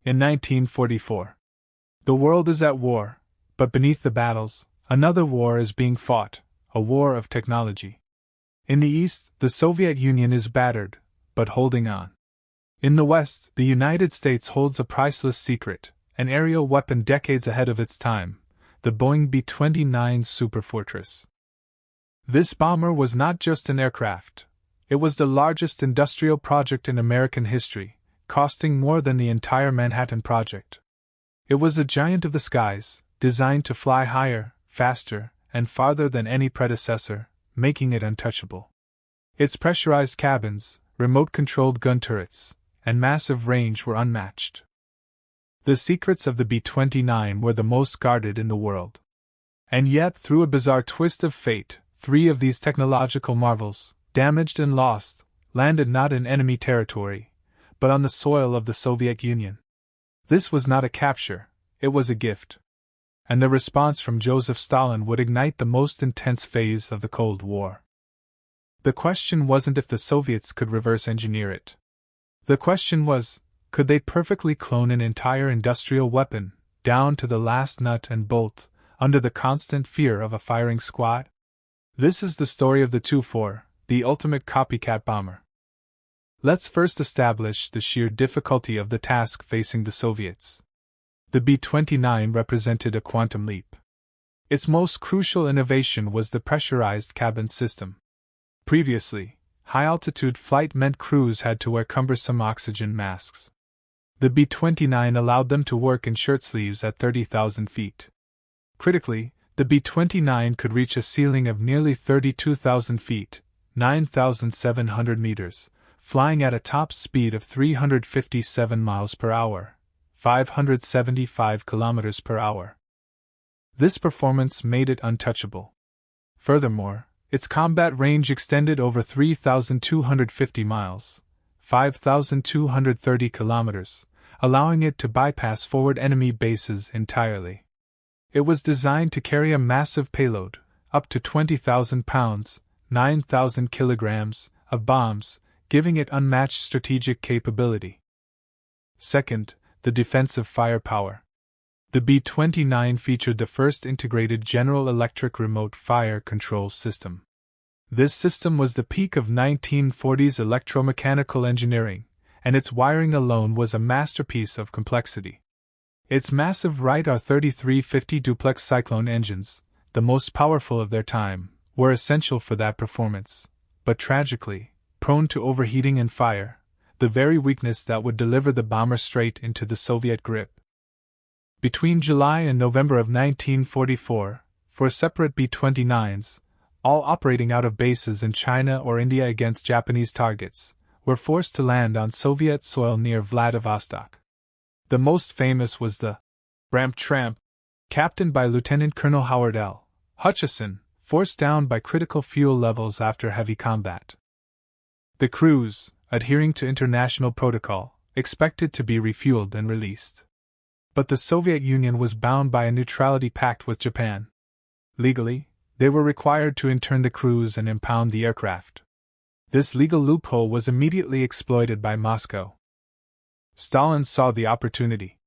In 1944. The world is at war, but beneath the battles, another war is being fought, a war of technology. In the East, the Soviet Union is battered, but holding on. In the West, the United States holds a priceless secret, an aerial weapon decades ahead of its time, the Boeing B-29 Superfortress. This bomber was not just an aircraft. It was the largest industrial project in American history, costing more than the entire Manhattan Project. It was a giant of the skies, designed to fly higher, faster, and farther than any predecessor, making it untouchable. Its pressurized cabins, remote-controlled gun turrets, and massive range were unmatched. The secrets of the B-29 were the most guarded in the world. And yet, through a bizarre twist of fate, 3 of these technological marvels, damaged and lost, landed not in enemy territory, but on the soil of the Soviet Union. This was not a capture, it was a gift. And the response from Joseph Stalin would ignite the most intense phase of the Cold War. The question wasn't if the Soviets could reverse engineer it. The question was, could they perfectly clone an entire industrial weapon, down to the last nut and bolt, under the constant fear of a firing squad? This is the story of the Tu-4, the ultimate copycat bomber. Let's first establish the sheer difficulty of the task facing the Soviets. The B-29 represented a quantum leap. Its most crucial innovation was the pressurized cabin system. Previously, high-altitude flight meant crews had to wear cumbersome oxygen masks. The B-29 allowed them to work in shirt sleeves at 30,000 feet. Critically, the B-29 could reach a ceiling of nearly 32,000 feet, 9,700 meters, flying at a top speed of 357 miles per hour, 575 kilometers per hour. This performance made it untouchable. Furthermore, its combat range extended over 3,250 miles, 5,230 kilometers, allowing it to bypass forward enemy bases entirely. It was designed to carry a massive payload, up to 20,000 pounds, 9,000 kilograms, of bombs, giving it unmatched strategic capability. Second, the defensive firepower. The B-29 featured the first integrated General Electric remote fire control system. This system was the peak of 1940s electromechanical engineering, and its wiring alone was a masterpiece of complexity. Its massive Wright R3350 duplex cyclone engines, the most powerful of their time, were essential for that performance, but tragically, prone to overheating and fire, the very weakness that would deliver the bomber straight into the Soviet grip. Between July and November of 1944, 4 separate B-29s, all operating out of bases in China or India against Japanese targets, were forced to land on Soviet soil near Vladivostok. The most famous was the Ramp Tramp, captained by Lieutenant Colonel Howard L. Hutchison, forced down by critical fuel levels after heavy combat. The crews, adhering to international protocol, expected to be refueled and released. But the Soviet Union was bound by a neutrality pact with Japan. Legally, they were required to intern the crews and impound the aircraft. This legal loophole was immediately exploited by Moscow. Stalin saw the opportunity.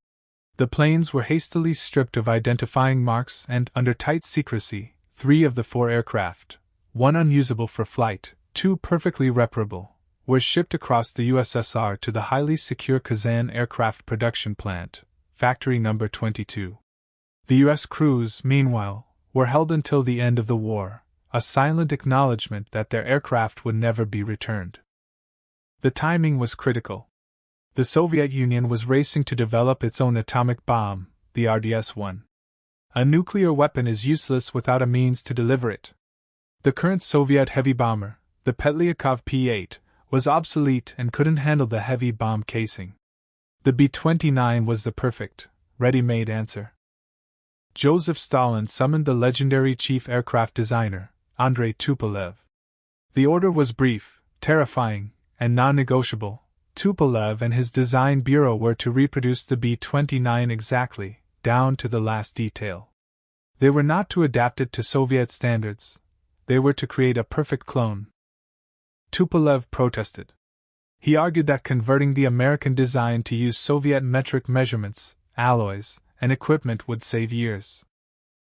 The planes were hastily stripped of identifying marks and, under tight secrecy, 3 of the 4 aircraft, 1 unusable for flight, 2 perfectly reparable, were shipped across the USSR to the highly secure Kazan aircraft production plant, Factory No. 22. The U.S. crews, meanwhile, were held until the end of the war, a silent acknowledgement that their aircraft would never be returned. The timing was critical. The Soviet Union was racing to develop its own atomic bomb, the RDS-1. A nuclear weapon is useless without a means to deliver it. The current Soviet heavy bomber, the Petlyakov P-8, was obsolete and couldn't handle the heavy bomb casing. The B-29 was the perfect, ready-made answer. Joseph Stalin summoned the legendary chief aircraft designer, Andrei Tupolev. The order was brief, terrifying, and non-negotiable. Tupolev and his design bureau were to reproduce the B-29 exactly, down to the last detail. They were not to adapt it to Soviet standards. They were to create a perfect clone. Tupolev protested. He argued that converting the American design to use Soviet metric measurements, alloys, and equipment would save years.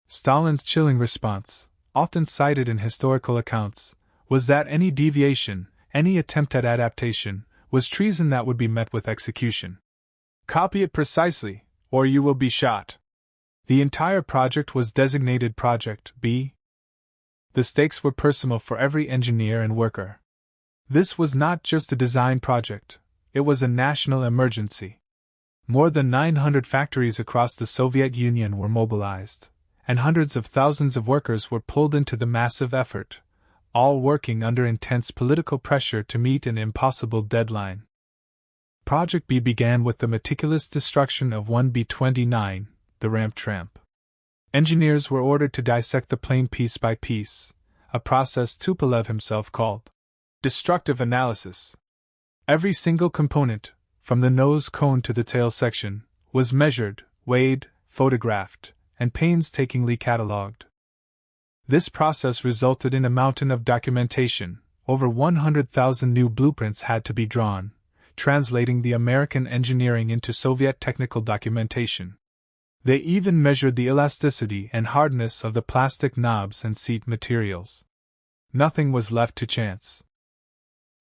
Stalin's chilling response, often cited in historical accounts, was that any deviation, any attempt at adaptation, was treason that would be met with execution. Copy it precisely, or you will be shot. The entire project was designated Project B. The stakes were personal for every engineer and worker. This was not just a design project, it was a national emergency. More than 900 factories across the Soviet Union were mobilized, and hundreds of thousands of workers were pulled into the massive effort, all working under intense political pressure to meet an impossible deadline. Project B began with the meticulous destruction of one B-29, the ramp tramp. Engineers were ordered to dissect the plane piece by piece, a process Tupolev himself called destructive analysis. Every single component, from the nose cone to the tail section, was measured, weighed, photographed, and painstakingly catalogued. This process resulted in a mountain of documentation. Over 100,000 new blueprints had to be drawn, translating the American engineering into Soviet technical documentation. They even measured the elasticity and hardness of the plastic knobs and seat materials. Nothing was left to chance.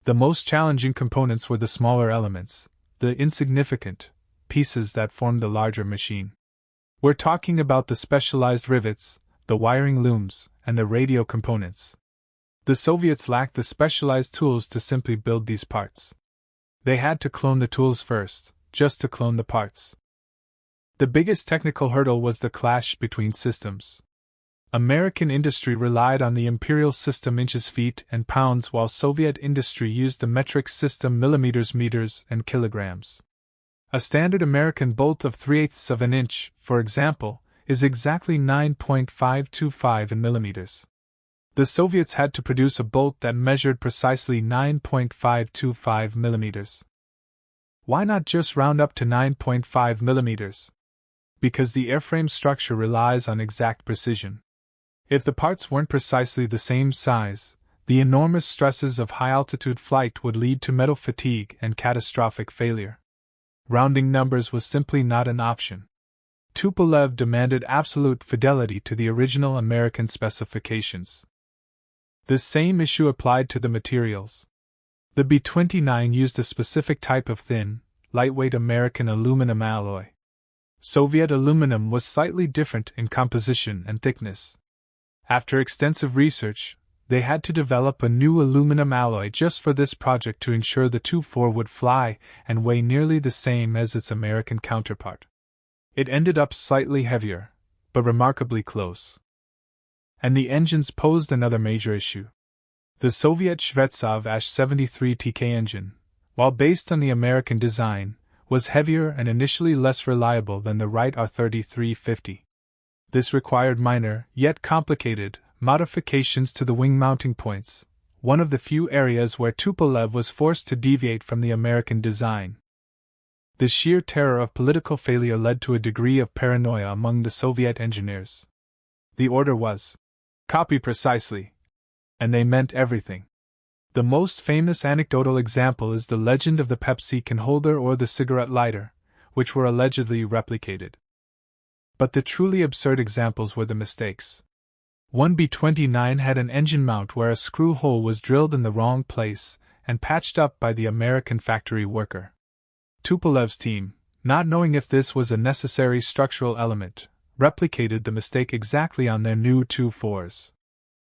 The most challenging components were the smaller elements, the insignificant pieces that formed the larger machine. We're talking about the specialized rivets, the wiring looms, and the radio components. The Soviets lacked the specialized tools to simply build these parts. They had to clone the tools first, just to clone the parts. The biggest technical hurdle was the clash between systems. American industry relied on the imperial system inches, feet, and pounds, while Soviet industry used the metric system millimeters, meters, and kilograms. A standard American bolt of 3/8 of an inch, for example, is exactly 9.525 in millimeters. The Soviets had to produce a bolt that measured precisely 9.525 millimeters. Why not just round up to 9.5 millimeters? Because the airframe structure relies on exact precision. If the parts weren't precisely the same size, the enormous stresses of high-altitude flight would lead to metal fatigue and catastrophic failure. Rounding numbers was simply not an option. Tupolev demanded absolute fidelity to the original American specifications. This same issue applied to the materials. The B-29 used a specific type of thin, lightweight American aluminum alloy. Soviet aluminum was slightly different in composition and thickness. After extensive research, they had to develop a new aluminum alloy just for this project to ensure the Tu-4 would fly and weigh nearly the same as its American counterpart. It ended up slightly heavier, but remarkably close. And the engines posed another major issue. The Soviet Shvetsov Ash-73TK engine, while based on the American design, was heavier and initially less reliable than the Wright R-3350. This required minor, yet complicated, modifications to the wing mounting points, one of the few areas where Tupolev was forced to deviate from the American design. The sheer terror of political failure led to a degree of paranoia among the Soviet engineers. The order was, copy precisely, and they meant everything. The most famous anecdotal example is the legend of the Pepsi can holder or the cigarette lighter, which were allegedly replicated. But the truly absurd examples were the mistakes. One B-29 had an engine mount where a screw hole was drilled in the wrong place and patched up by the American factory worker. Tupolev's team, not knowing if this was a necessary structural element, replicated the mistake exactly on their new Tu-4s.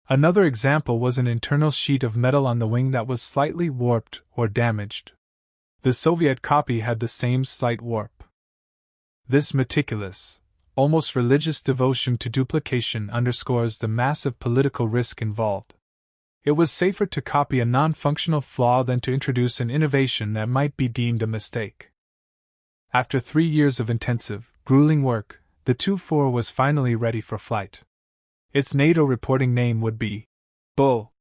Another example was an internal sheet of metal on the wing that was slightly warped or damaged. The Soviet copy had the same slight warp. This meticulous, almost religious devotion to duplication underscores the massive political risk involved. It was safer to copy a non-functional flaw than to introduce an innovation that might be deemed a mistake. After 3 years of intensive, grueling work, the Tu-4 was finally ready for flight. Its NATO reporting name would be Bull.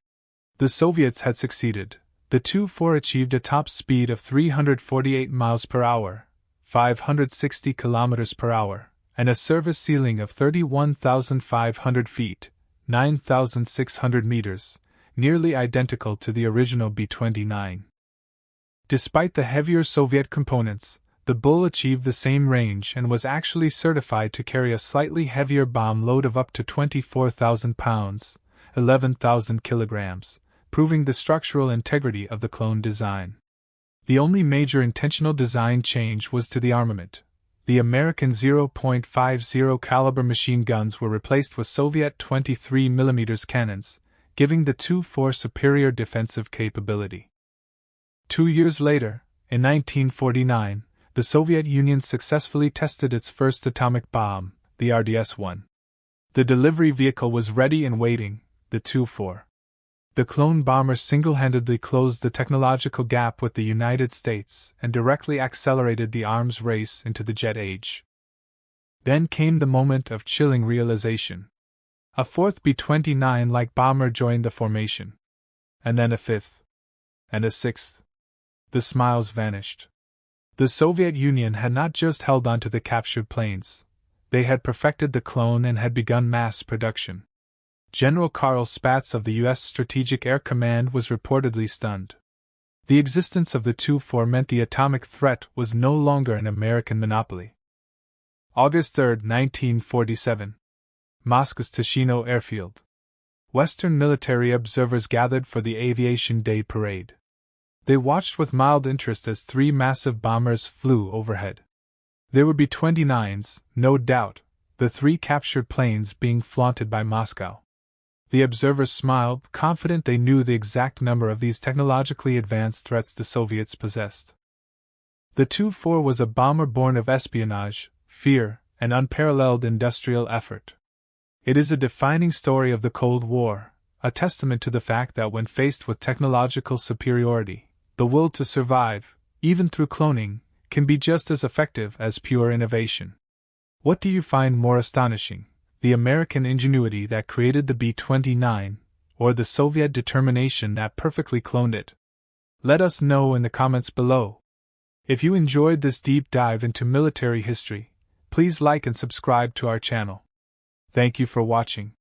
The Soviets had succeeded. The Tu-4 achieved a top speed of 348 miles per hour, 560 kilometers per hour, and a service ceiling of 31,500 feet, 9,600 meters, nearly identical to the original B-29. Despite the heavier Soviet components, the Bull achieved the same range and was actually certified to carry a slightly heavier bomb load of up to 24,000 pounds, 11,000 kilograms, proving the structural integrity of the clone design. The only major intentional design change was to the armament. The American 0.50 caliber machine guns were replaced with Soviet 23mm cannons, giving the II-4 superior defensive capability. 2 years later, in 1949, the Soviet Union successfully tested its first atomic bomb, the RDS-1. The delivery vehicle was ready and waiting, the II-4. The clone bomber single-handedly closed the technological gap with the United States and directly accelerated the arms race into the jet age. Then came the moment of chilling realization. A fourth B-29-like bomber joined the formation. And then a fifth. And a sixth. The smiles vanished. The Soviet Union had not just held on to the captured planes. They had perfected the clone and had begun mass production. General Karl Spaatz of the U.S. Strategic Air Command was reportedly stunned. The existence of the II-4 meant the atomic threat was no longer an American monopoly. August 3, 1947. Moscow's Tushino Airfield. Western military observers gathered for the Aviation Day parade. They watched with mild interest as 3 massive bombers flew overhead. They were B-29s, no doubt, the 3 captured planes being flaunted by Moscow. The observers smiled, confident they knew the exact number of these technologically advanced threats the Soviets possessed. The II-4 was a bomber born of espionage, fear, and unparalleled industrial effort. It is a defining story of the Cold War, a testament to the fact that when faced with technological superiority, the will to survive, even through cloning, can be just as effective as pure innovation. What do you find more astonishing? The American ingenuity that created the B-29, or the Soviet determination that perfectly cloned it? Let us know in the comments below. If you enjoyed this deep dive into military history, please like and subscribe to our channel. Thank you for watching.